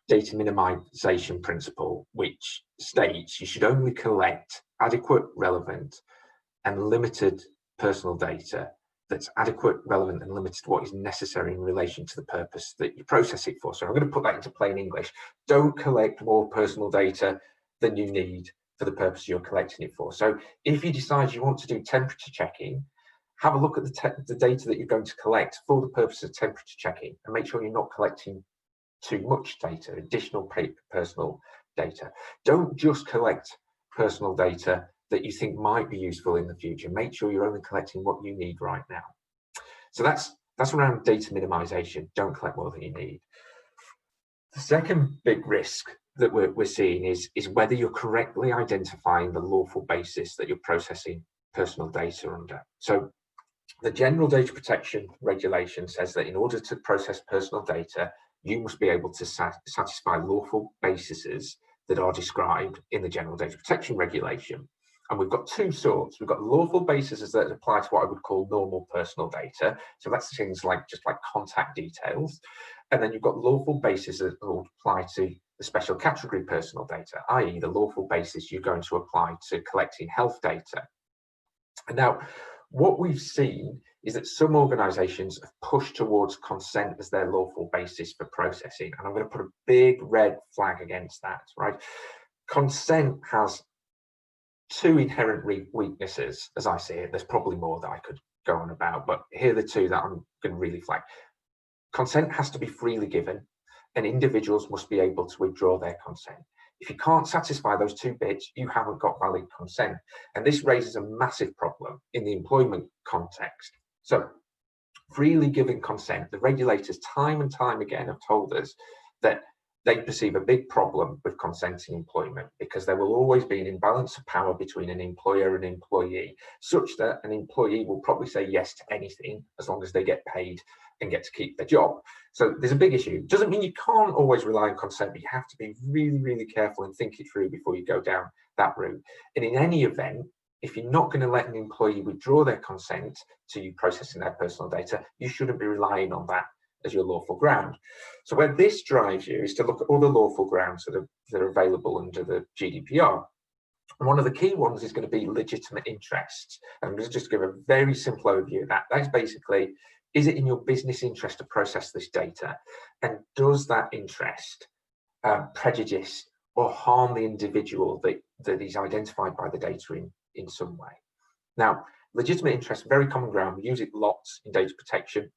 data minimization principle, which states you should only collect adequate, relevant, and limited personal data that's adequate, relevant, and limited to what is necessary in relation to the purpose that you process it for. So I'm going to put that into plain English. Don't collect more personal data than you need for the purpose you're collecting it for. So if you decide you want to do temperature checking, have a look at the data that you're going to collect for the purpose of temperature checking, and make sure you're not collecting too much data, additional personal data. Don't just collect personal data that you think might be useful in the future. Make sure you're only collecting what you need right now. So that's around data minimization. Don't collect more than you need. The second big risk that we're seeing is whether you're correctly identifying the lawful basis that you're processing personal data under. So the General Data Protection Regulation says that in order to process personal data, you must be able to satisfy lawful bases that are described in the General Data Protection Regulation. And we've got two sorts. We've got lawful bases that apply to what I would call normal personal data. So that's things like just like contact details. And then you've got lawful bases that will apply to the special category personal data, i.e. the lawful basis you're going to apply to collecting health data. And now, what we've seen is that some organisations have pushed towards consent as their lawful basis for processing. And I'm going to put a big red flag against that, right? Consent has two inherent weaknesses, as I see it. There's probably more that I could go on about, but here are the two that I'm going to really flag. Consent has to be freely given, and individuals must be able to withdraw their consent. If you can't satisfy those two bits, you haven't got valid consent. And this raises a massive problem in the employment context. So freely given consent, the regulators time and time again have told us that they perceive a big problem with consenting employment, because there will always be an imbalance of power between an employer and employee, such that an employee will probably say yes to anything as long as they get paid and get to keep their job. So there's a big issue. Doesn't mean you can't always rely on consent, but you have to be really, really careful and think it through before you go down that route. And in any event, if you're not going to let an employee withdraw their consent to you processing their personal data, you shouldn't be relying on that as your lawful ground. So where this drives you is to look at all the lawful grounds that are available under the GDPR. And one of the key ones is going to be legitimate interests. And I'm going to just give a very simple overview of that. That's basically, is it in your business interest to process this data? And does that interest prejudice or harm the individual that is identified by the data in some way? Now, legitimate interest, very common ground. We use it lots in data protection.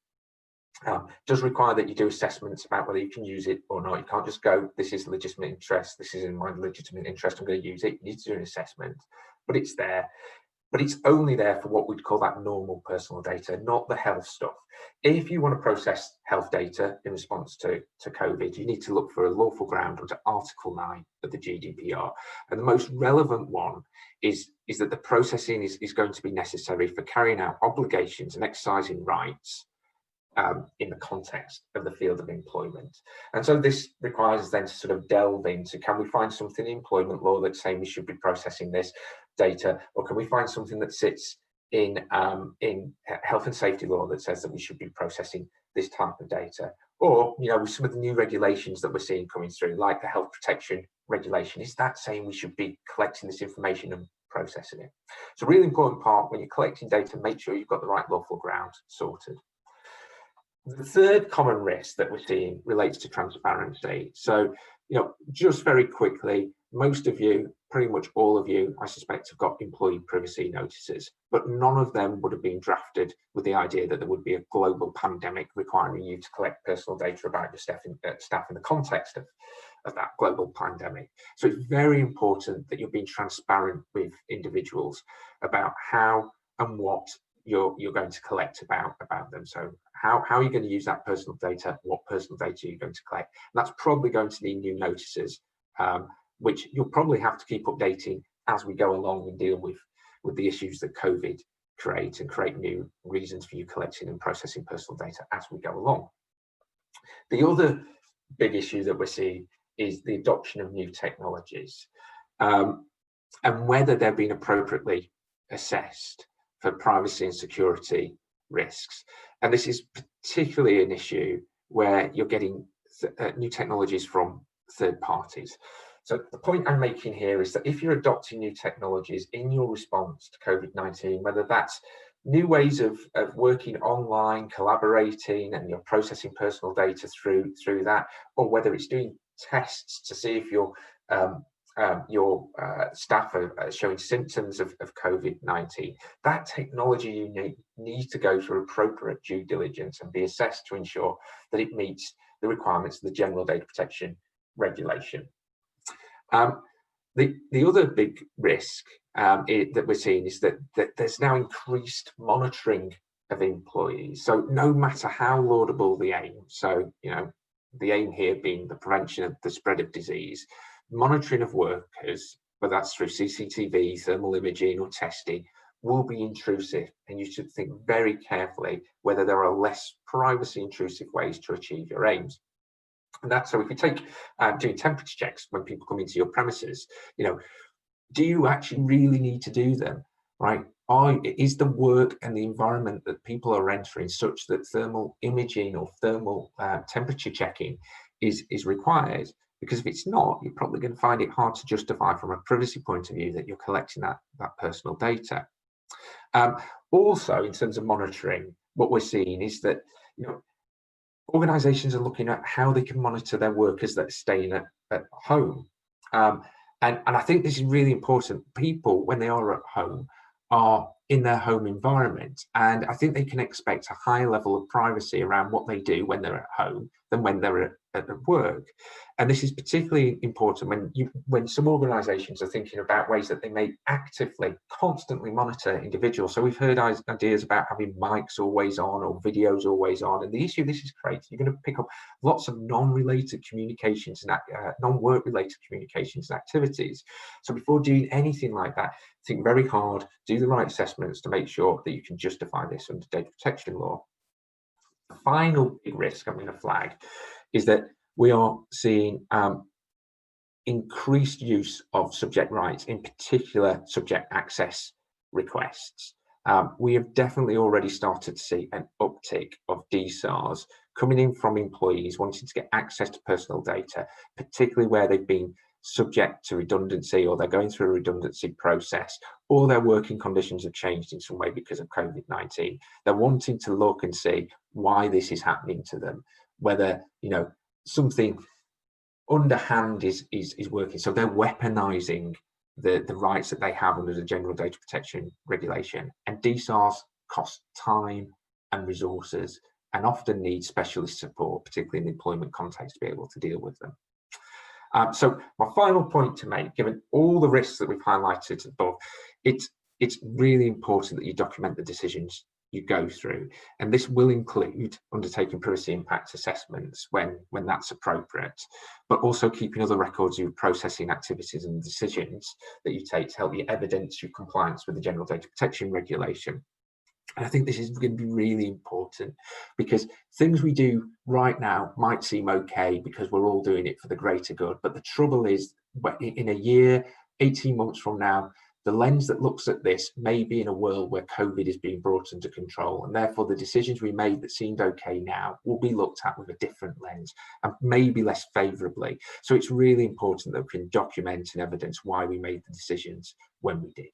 Does require that you do assessments about whether you can use it or not. You can't just go, this is legitimate interest, this is in my legitimate interest, I'm going to use it. You need to do an assessment, but it's there. But it's only there for what we'd call that normal personal data, not the health stuff. If you want to process health data in response to COVID, you need to look for a lawful ground under Article 9 of the GDPR. And the most relevant one is that the processing is going to be necessary for carrying out obligations and exercising rights in the context of the field of employment. And so this requires us then to sort of delve into, can we find something in employment law that's saying we should be processing this data, or can we find something that sits in health and safety law that says that we should be processing this type of data? Or, you know, with some of the new regulations that we're seeing coming through, like the health protection regulation, is that saying we should be collecting this information and processing it? It's a really important part when you're collecting data, make sure you've got the right lawful ground sorted. The third common risk that we're seeing relates to transparency. So, you know, just very quickly, most of you, pretty much all of you, I suspect, have got employee privacy notices, but none of them would have been drafted with the idea that there would be a global pandemic requiring you to collect personal data about your staff in the context of that global pandemic. So it's very important that you're being transparent with individuals about how and what you're going to collect about them. So how are you going to use that personal data? What personal data are you going to collect? And that's probably going to need new notices, which you'll probably have to keep updating as we go along and deal with the issues that COVID create and create new reasons for you collecting and processing personal data as we go along. The other big issue that we're seeing is the adoption of new technologies and whether they're being appropriately assessed for privacy and security risks. And this is particularly an issue where you're getting new technologies from third parties. So the point I'm making here is that if you're adopting new technologies in your response to COVID-19, whether that's new ways of working online, collaborating, and you're processing personal data through that, or whether it's doing tests to see if your staff are showing symptoms of COVID-19, that technology you need to go through appropriate due diligence and be assessed to ensure that it meets the requirements of the General Data Protection Regulation. The other big risk that we're seeing is that there's now increased monitoring of employees. So no matter how laudable the aim, so you know, the aim here being the prevention of the spread of disease, monitoring of workers, whether that's through CCTV, thermal imaging or testing, will be intrusive, and you should think very carefully whether there are less privacy intrusive ways to achieve your aims. And that's so if you take doing temperature checks when people come into your premises, you know, do you actually really need to do them, right? Is the work and the environment that people are entering such that thermal imaging or thermal temperature checking is required? Because if it's not, you're probably going to find it hard to justify from a privacy point of view that you're collecting that personal data. Also, in terms of monitoring, what we're seeing is that, you know, organizations are looking at how they can monitor their workers that are staying at home. And I think this is really important. People, when they are at home, are in their home environment. And I think they can expect a higher level of privacy around what they do when they're at home than when they're at work. And this is particularly important when some organizations are thinking about ways that they may actively, constantly monitor individuals. So we've heard ideas about having mics always on or videos always on. And the issue this is creating, you're going to pick up lots of non-related communications and non-work related communications and activities. So before doing anything like that, think very hard, do the right assessments to make sure that you can justify this under data protection law. The final big risk I'm going to flag is that we are seeing increased use of subject rights, in particular subject access requests. We have definitely already started to see an uptick of DSARs coming in from employees wanting to get access to personal data, particularly where they've been subject to redundancy, or they're going through a redundancy process, or their working conditions have changed in some way because of COVID-19. They're wanting to look and see why this is happening to them, whether, you know, something underhand is working. So they're weaponizing the rights that they have under the General Data Protection Regulation. And DSARs cost time and resources, and often need specialist support, particularly in the employment context, to be able to deal with them. So my final point to make, given all the risks that we've highlighted above, it's really important that you document the decisions you go through, and this will include undertaking privacy impact assessments when that's appropriate, but also keeping other records of your processing activities and decisions that you take to help you evidence your compliance with the General Data Protection Regulation. And I think this is going to be really important, because things we do right now might seem okay because we're all doing it for the greater good. But the trouble is, in a year, 18 months from now, the lens that looks at this may be in a world where COVID is being brought under control. And therefore, the decisions we made that seemed okay now will be looked at with a different lens, and maybe less favourably. So it's really important that we can document and evidence why we made the decisions when we did.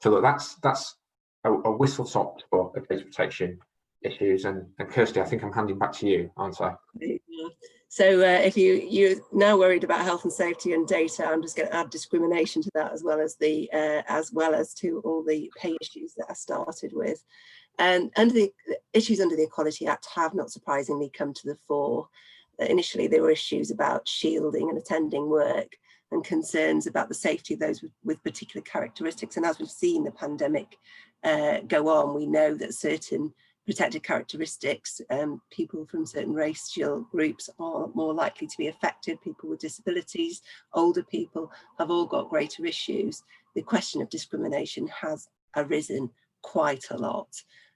So look, that's a whistle-stop for data protection issues. And Kirsty, I think I'm handing back to you, aren't I? So if you're now worried about health and safety and data, I'm just going to add discrimination to that, as well as to all the pay issues that I started with. And the issues under the Equality Act have, not surprisingly, come to the fore. Initially, there were issues about shielding and attending work, and concerns about the safety of those with particular characteristics. And as we've seen the pandemic go on, we know that certain protected characteristics, people from certain racial groups are more likely to be affected. People with disabilities, older people have all got greater issues. The question of discrimination has arisen quite a lot.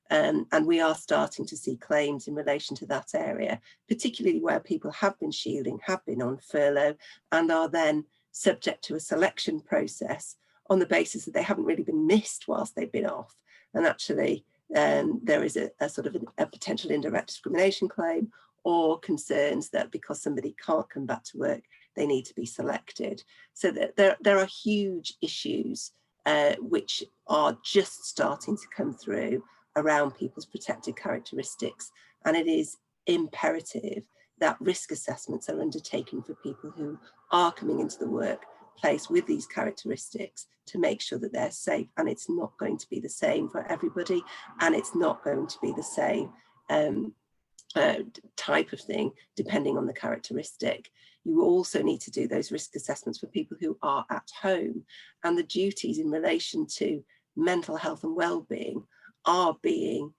And we are starting to see claims in relation to that area, particularly where people have been shielding, have been on furlough, and are then subject to a selection process on the basis that they haven't really been missed whilst they've been off. And actually, there is a sort of a potential indirect discrimination claim, or concerns that because somebody can't come back to work, they need to be selected. So that there are huge issues which are just starting to come through around people's protected characteristics. And it is imperative that risk assessments are undertaken for people who are coming into the workplace with these characteristics, to make sure that they're safe. And it's not going to be the same for everybody, and it's not going to be the same type of thing depending on the characteristic. You also need to do those risk assessments for people who are at home, and the duties in relation to mental health and well-being are being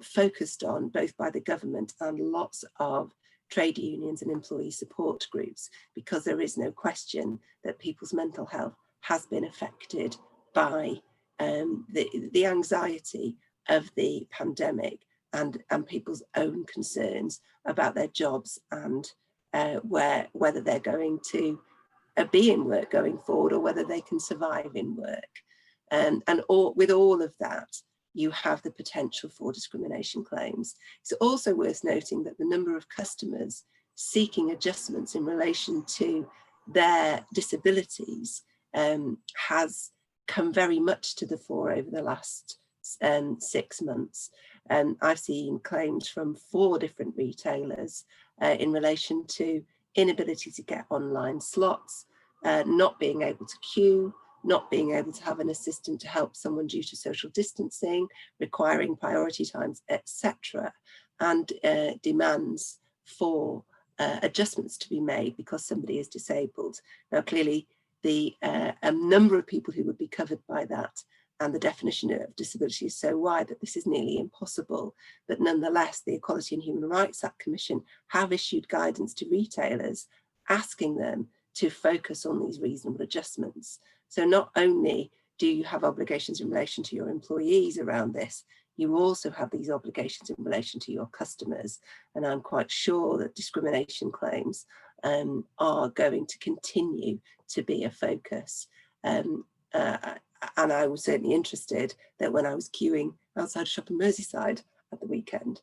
focused on both by the government and lots of trade unions and employee support groups, because there is no question that people's mental health has been affected by the anxiety of the pandemic, and people's own concerns about their jobs and whether they're going to be in work going forward, or whether they can survive in work. With all of that, you have the potential for discrimination claims. It's also worth noting that the number of customers seeking adjustments in relation to their disabilities has come very much to the fore over the last 6 months. I've seen claims from 4 different retailers in relation to inability to get online slots, not being able to queue, not being able to have an assistant to help someone due to social distancing, requiring priority times, etc., and demands for adjustments to be made because somebody is disabled. Now, clearly, the number of people who would be covered by that and the definition of disability is so wide that this is nearly impossible. But nonetheless, the Equality and Human Rights Act Commission have issued guidance to retailers asking them to focus on these reasonable adjustments. So not only do you have obligations in relation to your employees around this, you also have these obligations in relation to your customers. And I'm quite sure that discrimination claims are going to continue to be a focus. And I was certainly interested that when I was queuing outside a shop in Merseyside at the weekend,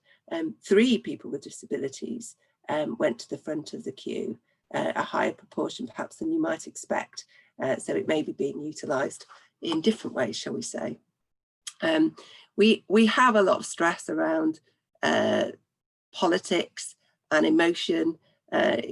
3 people with disabilities went to the front of the queue a higher proportion perhaps than you might expect. So it may be being utilised in different ways, shall we say. We have a lot of stress around politics and emotion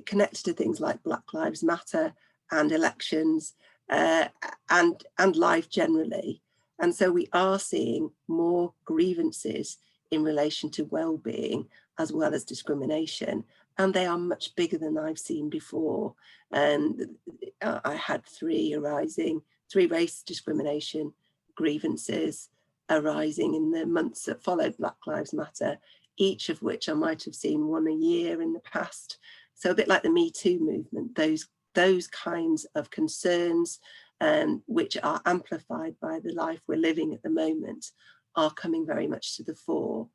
connected to things like Black Lives Matter and elections and life generally. And so we are seeing more grievances in relation to well-being as well as discrimination. And they are much bigger than I've seen before. And I had three race discrimination grievances arising in the months that followed Black Lives Matter, each of which I might have seen one a year in the past. So a bit like the Me Too movement, those kinds of concerns which are amplified by the life we're living at the moment are coming very much to the fore.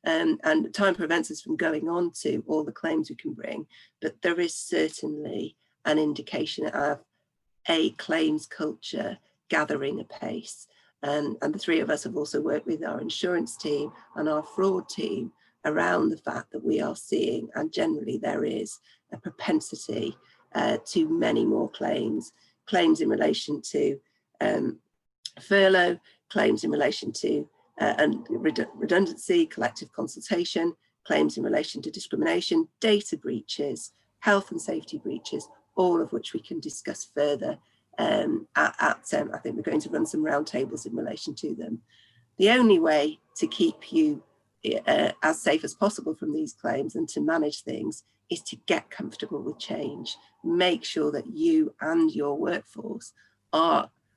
And time prevents us from going on to all the claims we can bring, but there is certainly an indication of a claims culture gathering apace. And the three of us have also worked with our insurance team and our fraud team around the fact that we are seeing, and generally there is a propensity to many more claims in relation to furlough, claims in relation to redundancy, collective consultation, claims in relation to discrimination, data breaches, health and safety breaches, all of which we can discuss further I think we're going to run some roundtables in relation to them. The only way to keep you as safe as possible from these claims and to manage things is to get comfortable with change. Make sure that you and your workforce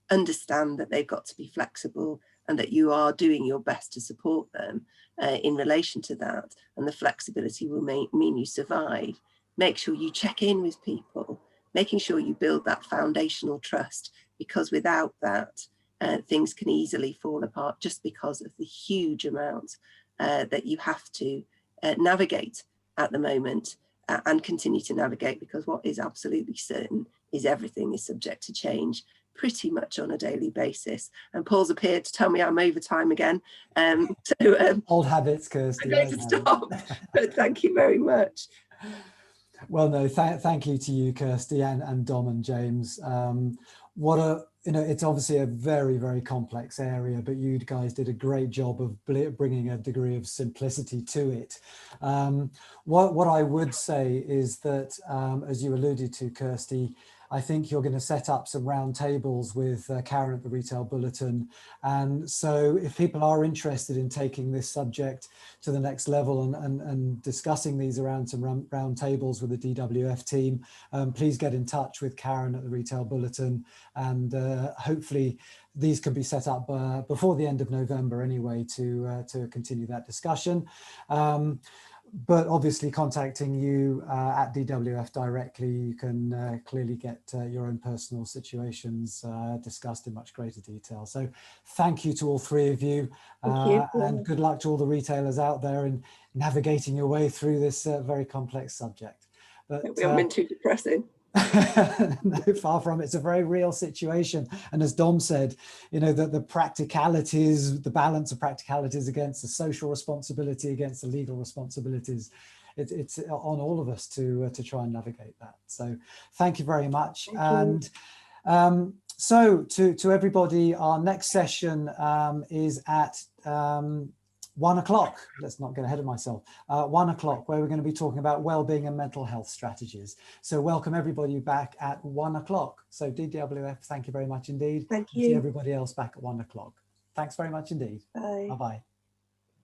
understand that they've got to be flexible and that you are doing your best to support them in relation to that. And the flexibility will mean you survive. Make sure you check in with people, making sure you build that foundational trust, because without that, things can easily fall apart just because of the huge amount that you have to navigate at the moment and continue to navigate, because what is absolutely certain is everything is subject to change pretty much on a daily basis. And Paul's appeared to tell me I'm over time again. Old habits, Kirsty. I'm going to stop, but thank you very much. Well, no, thank you to you, Kirsty, and Dom and James. It's obviously a very, very complex area, but you guys did a great job of bringing a degree of simplicity to it. What I would say is that, as you alluded to, Kirsty, I think you're going to set up some round tables with Karen at the Retail Bulletin. And so if people are interested in taking this subject to the next level and discussing these around some round tables with the DWF team, please get in touch with Karen at the Retail Bulletin, and hopefully these can be set up before the end of November anyway to continue that discussion. But obviously contacting you at DWF directly, you can clearly get your own personal situations discussed in much greater detail. So thank you to all three of you, and good luck to all the retailers out there in navigating your way through this very complex subject. But we haven't been too depressing. No, far from it. It's a very real situation, and as Dom said, the practicalities, the balance of practicalities against the social responsibility, against the legal responsibilities, it's on all of us to try and navigate that. So thank you very much. So to everybody, our next session is at 1 o'clock. Let's not get ahead of myself. 1 o'clock, where we're going to be talking about well-being and mental health strategies. So welcome everybody back at 1 o'clock. So DWF, thank you very much indeed. Thank you. See everybody else back at 1 o'clock. Thanks very much indeed. Bye. Bye-bye.